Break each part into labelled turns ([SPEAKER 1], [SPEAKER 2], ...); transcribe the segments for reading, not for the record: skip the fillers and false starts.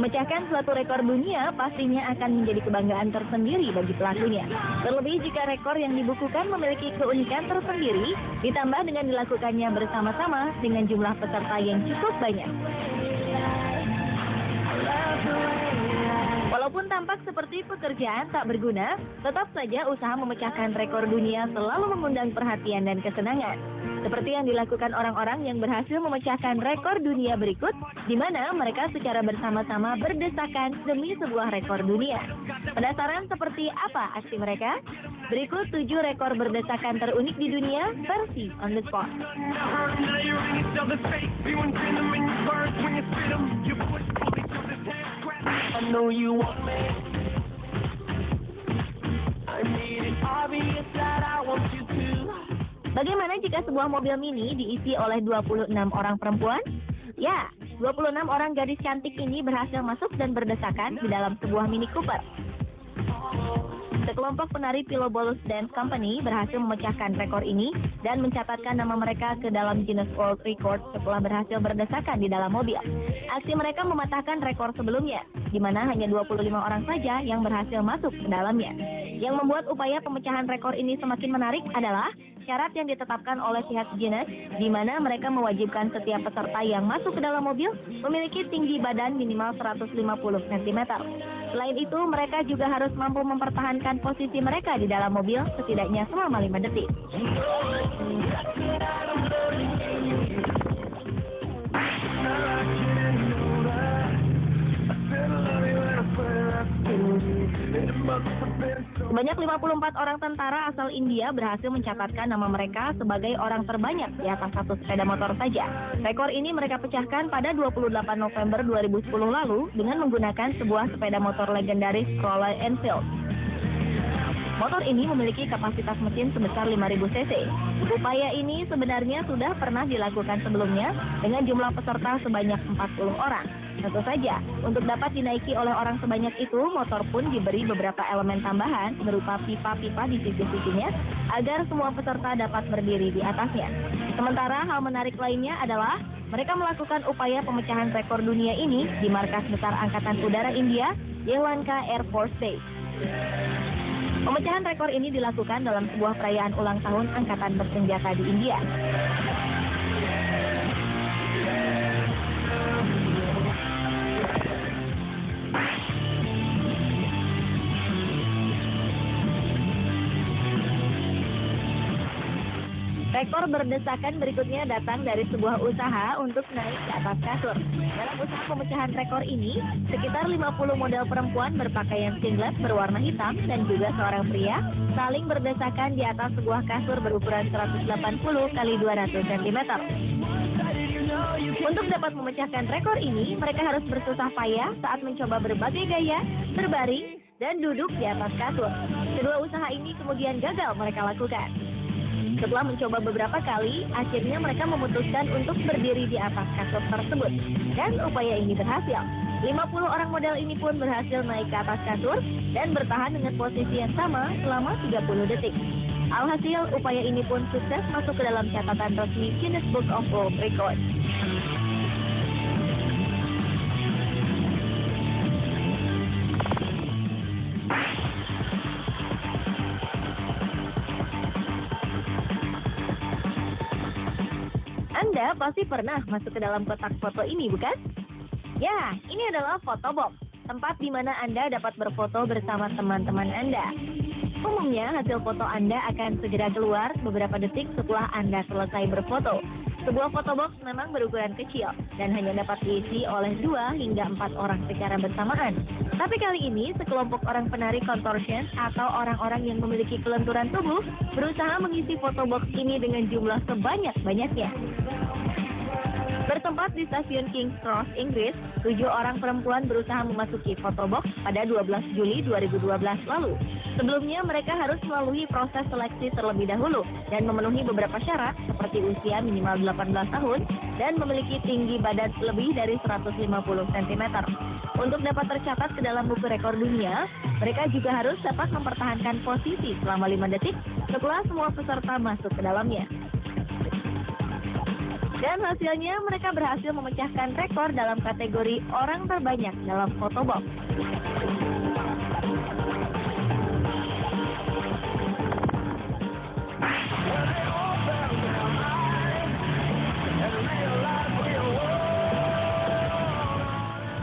[SPEAKER 1] Memecahkan suatu rekor dunia pastinya akan menjadi kebanggaan tersendiri bagi pelakunya. Terlebih jika rekor yang dibukukan memiliki keunikan tersendiri, ditambah dengan dilakukannya bersama-sama dengan jumlah peserta yang cukup banyak. Walaupun tampak seperti pekerjaan tak berguna, tetap saja usaha memecahkan rekor dunia selalu mengundang perhatian dan kesenangan. Seperti yang dilakukan orang-orang yang berhasil memecahkan rekor dunia berikut, di mana mereka secara bersama-sama berdesakan demi sebuah rekor dunia. Penasaran seperti apa aksi mereka? Berikut 7 rekor berdesakan terunik di dunia versi on the spot. Bagaimana jika sebuah mobil mini diisi oleh 26 orang perempuan? Ya, 26 orang gadis cantik ini berhasil masuk dan berdesakan di dalam sebuah Mini Cooper. Sekelompok penari Pilobolus Dance Company berhasil memecahkan rekor ini dan mencatatkan nama mereka ke dalam Guinness World Record setelah berhasil berdesakan di dalam mobil. Aksi mereka mematahkan rekor sebelumnya, di mana hanya 25 orang saja yang berhasil masuk ke dalamnya. Yang membuat upaya pemecahan rekor ini semakin menarik adalah syarat yang ditetapkan oleh pihak Guinness, di mana mereka mewajibkan setiap peserta yang masuk ke dalam mobil memiliki tinggi badan minimal 150 cm. Selain itu, mereka juga harus mampu mempertahankan posisi mereka di dalam mobil setidaknya selama 5 detik. Sebanyak 54 orang tentara asal India berhasil mencatatkan nama mereka sebagai orang terbanyak di atas satu sepeda motor saja. Rekor ini mereka pecahkan pada 28 November 2010 lalu dengan menggunakan sebuah sepeda motor legendaris Royal Enfield. Motor ini memiliki kapasitas mesin sebesar 5.000 cc. Upaya ini sebenarnya sudah pernah dilakukan sebelumnya dengan jumlah peserta sebanyak 40 orang. Tentu saja, untuk dapat dinaiki oleh orang sebanyak itu, motor pun diberi beberapa elemen tambahan berupa pipa-pipa di sisi-sisinya agar semua peserta dapat berdiri di atasnya. Sementara hal menarik lainnya adalah mereka melakukan upaya pemecahan rekor dunia ini di markas besar Angkatan Udara India, Yelahanka Air Force Base. Pemecahan rekor ini dilakukan dalam sebuah perayaan ulang tahun Angkatan Bersenjata di India. Rekor berdesakan berikutnya datang dari sebuah usaha untuk naik ke atas kasur. Dalam usaha pemecahan rekor ini, sekitar 50 model perempuan berpakaian singlet berwarna hitam dan juga seorang pria saling berdesakan di atas sebuah kasur berukuran 180 x 200 cm. Untuk dapat memecahkan rekor ini, mereka harus bersusah payah saat mencoba berbagai gaya, berbaring, dan duduk di atas kasur. Kedua usaha ini kemudian gagal mereka lakukan. Setelah mencoba beberapa kali, akhirnya mereka memutuskan untuk berdiri di atas kasur tersebut. Dan upaya ini berhasil. 50 orang model ini pun berhasil naik ke atas kasur dan bertahan dengan posisi yang sama selama 30 detik. Alhasil, upaya ini pun sukses masuk ke dalam catatan resmi Guinness Book of World Records. Anda pasti pernah masuk ke dalam kotak foto ini, bukan? Ya, ini adalah fotobox, tempat di mana Anda dapat berfoto bersama teman-teman Anda. Umumnya, hasil foto Anda akan segera keluar beberapa detik setelah Anda selesai berfoto. Sebuah fotobox memang berukuran kecil dan hanya dapat diisi oleh 2 hingga 4 orang secara bersamaan. Tapi kali ini, sekelompok orang penari contortion atau orang-orang yang memiliki kelenturan tubuh berusaha mengisi fotobox ini dengan jumlah sebanyak-banyaknya. Bertempat di stasiun King's Cross, Inggris, 7 orang perempuan berusaha memasuki fotobox pada 12 Juli 2012 lalu. Sebelumnya, mereka harus melalui proses seleksi terlebih dahulu dan memenuhi beberapa syarat seperti usia minimal 18 tahun dan memiliki tinggi badan lebih dari 150 cm. Untuk dapat tercatat ke dalam buku rekor dunia, mereka juga harus dapat mempertahankan posisi selama 5 detik setelah semua peserta masuk ke dalamnya. Dan hasilnya mereka berhasil memecahkan rekor dalam kategori orang terbanyak dalam fotobox.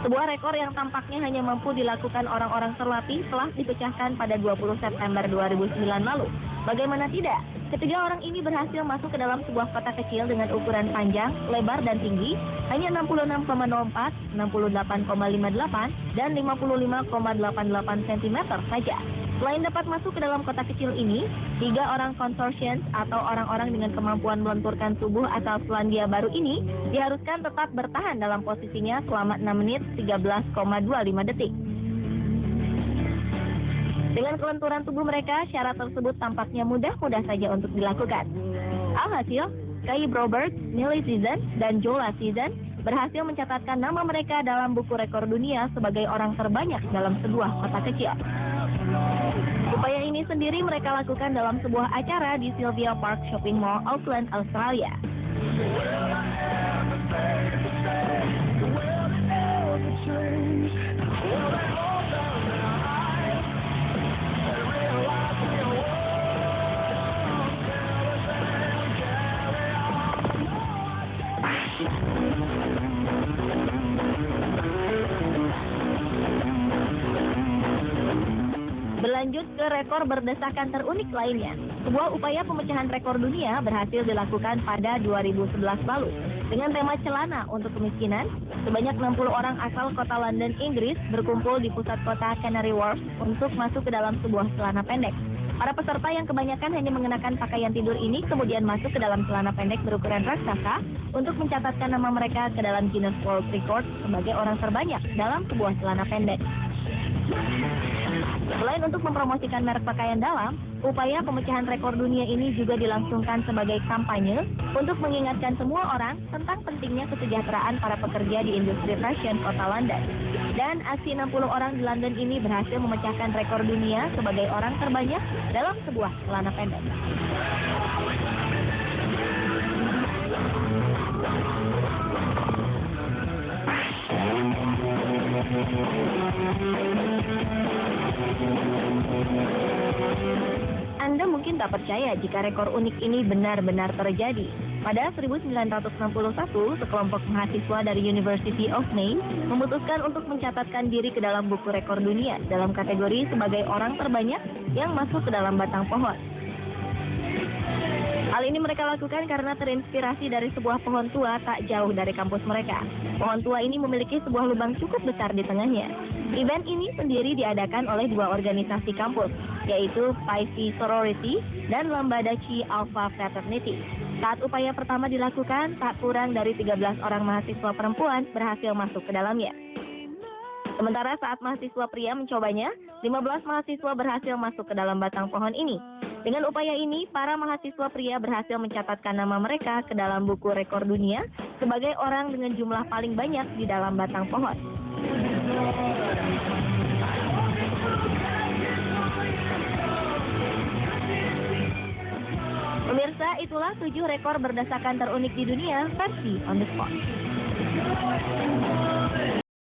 [SPEAKER 1] Sebuah rekor yang tampaknya hanya mampu dilakukan orang-orang terlatih telah dipecahkan pada 20 September 2009 lalu. Bagaimana tidak? Ketiga orang ini berhasil masuk ke dalam sebuah kota kecil dengan ukuran panjang, lebar, dan tinggi hanya 66,04, 68,58, dan 55,88 cm saja. Selain dapat masuk ke dalam kota kecil ini, 3 orang consortians atau orang-orang dengan kemampuan melenturkan tubuh asal Selandia Baru ini diharuskan tetap bertahan dalam posisinya selama 6 menit 13,25 detik. Dengan kelenturan tubuh mereka, syarat tersebut tampaknya mudah-mudah saja untuk dilakukan. Alhasil, Kai Broberg, Millie Season, dan Jola Season berhasil mencatatkan nama mereka dalam buku rekor dunia sebagai orang terbanyak dalam sebuah kota kecil. Upaya ini sendiri mereka lakukan dalam sebuah acara di Sylvia Park Shopping Mall, Auckland, Australia. Berlanjut ke rekor berdesakan terunik lainnya. Sebuah upaya pemecahan rekor dunia berhasil dilakukan pada 2011 lalu. Dengan tema celana untuk kemiskinan, sebanyak 60 orang asal kota London, Inggris berkumpul di pusat kota Canary Wharf untuk masuk ke dalam sebuah celana pendek. Para peserta yang kebanyakan hanya mengenakan pakaian tidur ini kemudian masuk ke dalam celana pendek berukuran raksasa untuk mencatatkan nama mereka ke dalam Guinness World Record sebagai orang terbanyak dalam sebuah celana pendek. Selain untuk mempromosikan merek pakaian dalam, upaya pemecahan rekor dunia ini juga dilangsungkan sebagai kampanye untuk mengingatkan semua orang tentang pentingnya kesejahteraan para pekerja di industri fashion kota London. Dan aksi 60 orang di London ini berhasil memecahkan rekor dunia sebagai orang terbanyak dalam sebuah celana pendek. Anda mungkin tak percaya jika rekor unik ini benar-benar terjadi. Pada 1961, sekelompok mahasiswa dari University of Maine memutuskan untuk mencatatkan diri ke dalam buku rekor dunia dalam kategori sebagai orang terbanyak yang masuk ke dalam batang pohon. Hal ini mereka lakukan karena terinspirasi dari sebuah pohon tua tak jauh dari kampus mereka. Pohon tua ini memiliki sebuah lubang cukup besar di tengahnya. Event ini sendiri diadakan oleh 2 organisasi kampus, yaitu Pi Phi Sorority dan Lambda Chi Alpha Fraternity. Saat upaya pertama dilakukan, tak kurang dari 13 orang mahasiswa perempuan berhasil masuk ke dalamnya. Sementara saat mahasiswa pria mencobanya, 15 mahasiswa berhasil masuk ke dalam batang pohon ini. Dengan upaya ini, para mahasiswa pria berhasil mencatatkan nama mereka ke dalam buku rekor dunia sebagai orang dengan jumlah paling banyak di dalam batang pohon. Pemirsa, itulah 7 rekor berdesakan terunik di dunia versi On The Spot.